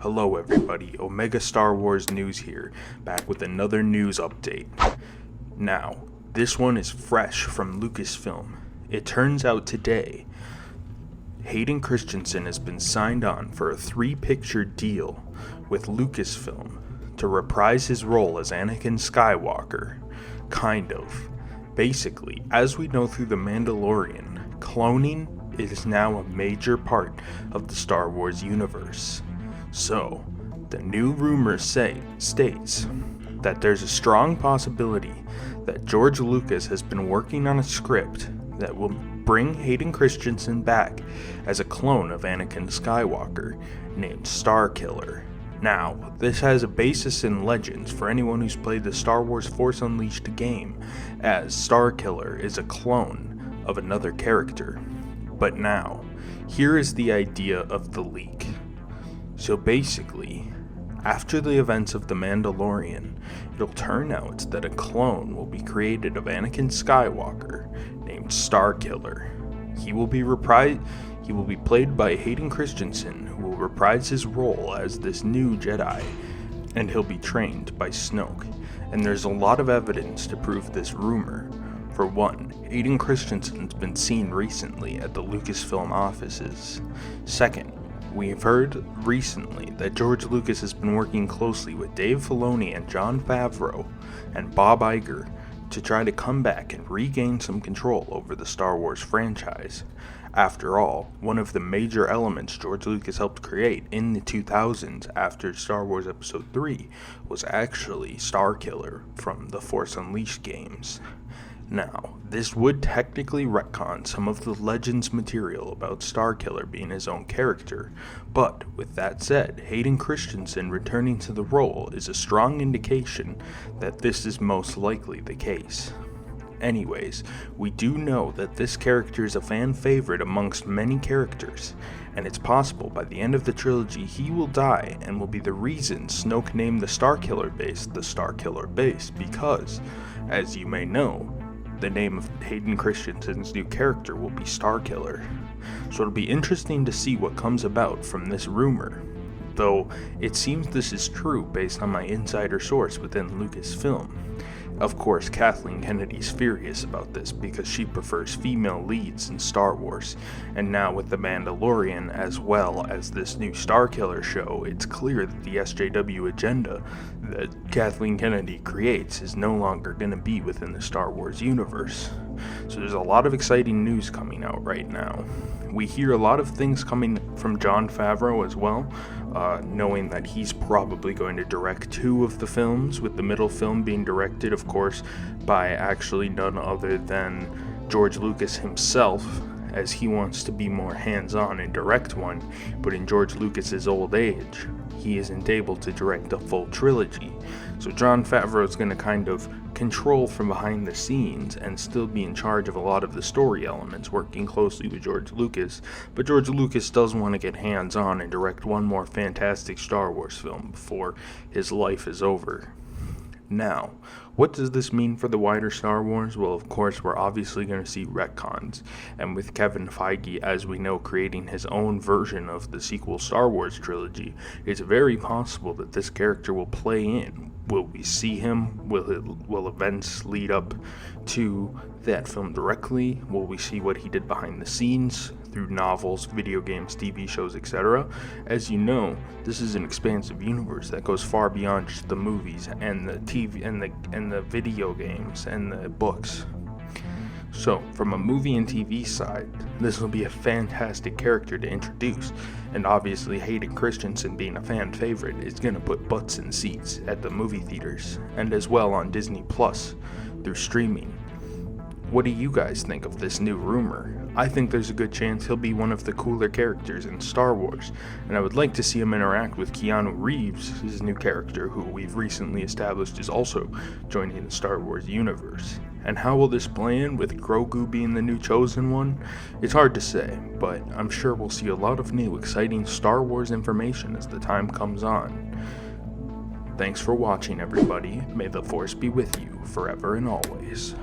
Hello everybody, Omega Star Wars News here, back with another news update. Now, this one is fresh from Lucasfilm. It turns out today, Hayden Christensen has been signed on for a 3-picture deal with Lucasfilm to reprise his role as Anakin Skywalker. Kind of. Basically, as we know through The Mandalorian, cloning is now a major part of the Star Wars universe. So, the new rumor states that there's a strong possibility that George Lucas has been working on a script that will bring Hayden Christensen back as a clone of Anakin Skywalker named Starkiller. Now, this has a basis in legends for anyone who's played the Star Wars Force Unleashed game, as Starkiller is a clone of another character. But now, here is the idea of the leak. So basically, after the events of The Mandalorian, it'll turn out that a clone will be created of Anakin Skywalker named Starkiller. He will be played by Hayden Christensen, who will reprise his role as this new Jedi, and he'll be trained by Snoke. And there's a lot of evidence to prove this rumor. For one, Hayden Christensen's been seen recently at the Lucasfilm offices. Second, we've heard recently that George Lucas has been working closely with Dave Filoni and Jon Favreau and Bob Iger to try to come back and regain some control over the Star Wars franchise. After all, one of the major elements George Lucas helped create in the 2000s after Star Wars Episode 3 was actually Starkiller from the Force Unleashed games. Now, this would technically retcon some of the Legends material about Starkiller being his own character, but with that said, Hayden Christensen returning to the role is a strong indication that this is most likely the case. Anyways, we do know that this character is a fan favorite amongst many characters, and it's possible by the end of the trilogy he will die and will be the reason Snoke named the Starkiller base because, as you may know, the name of Hayden Christensen's new character will be Starkiller. So it'll be interesting to see what comes about from this rumor, though it seems this is true based on my insider source within Lucasfilm. Of course, Kathleen Kennedy's furious about this because she prefers female leads in Star Wars, and now with The Mandalorian as well as this new Starkiller show, it's clear that the SJW agenda that Kathleen Kennedy creates is no longer going to be within the Star Wars universe. So there's a lot of exciting news coming out right now. We hear a lot of things coming from Jon Favreau as well, knowing that he's probably going to direct 2 of the films, with the middle film being directed, of course, by actually none other than George Lucas himself, as he wants to be more hands-on and direct one, but in George Lucas's old age, he isn't able to direct a full trilogy. So Jon Favreau is going to kind of control from behind the scenes and still be in charge of a lot of the story elements, working closely with George Lucas, but George Lucas does want to get hands-on and direct one more fantastic Star Wars film before his life is over. Now, what does this mean for the wider Star Wars? Well, of course, we're obviously going to see retcons, and with Kevin Feige, as we know, creating his own version of the sequel Star Wars trilogy, it's very possible that this character will play in. Will we see him? Will events lead up to that film directly? Will we see what he did behind the scenes through novels, video games, TV shows, etc.? As you know, this is an expansive universe that goes far beyond just the movies and the TV and the video games and the books. So, from a movie and TV side, this will be a fantastic character to introduce, and obviously Hayden Christensen being a fan favorite is going to put butts in seats at the movie theaters, and as well on Disney Plus through streaming. What do you guys think of this new rumor? I think there's a good chance he'll be one of the cooler characters in Star Wars, and I would like to see him interact with Keanu Reeves, his new character, who we've recently established is also joining the Star Wars universe. And how will this play in with Grogu being the new chosen one? It's hard to say, but I'm sure we'll see a lot of new exciting Star Wars information as the time comes on. Thanks for watching, everybody. May the Force be with you forever and always.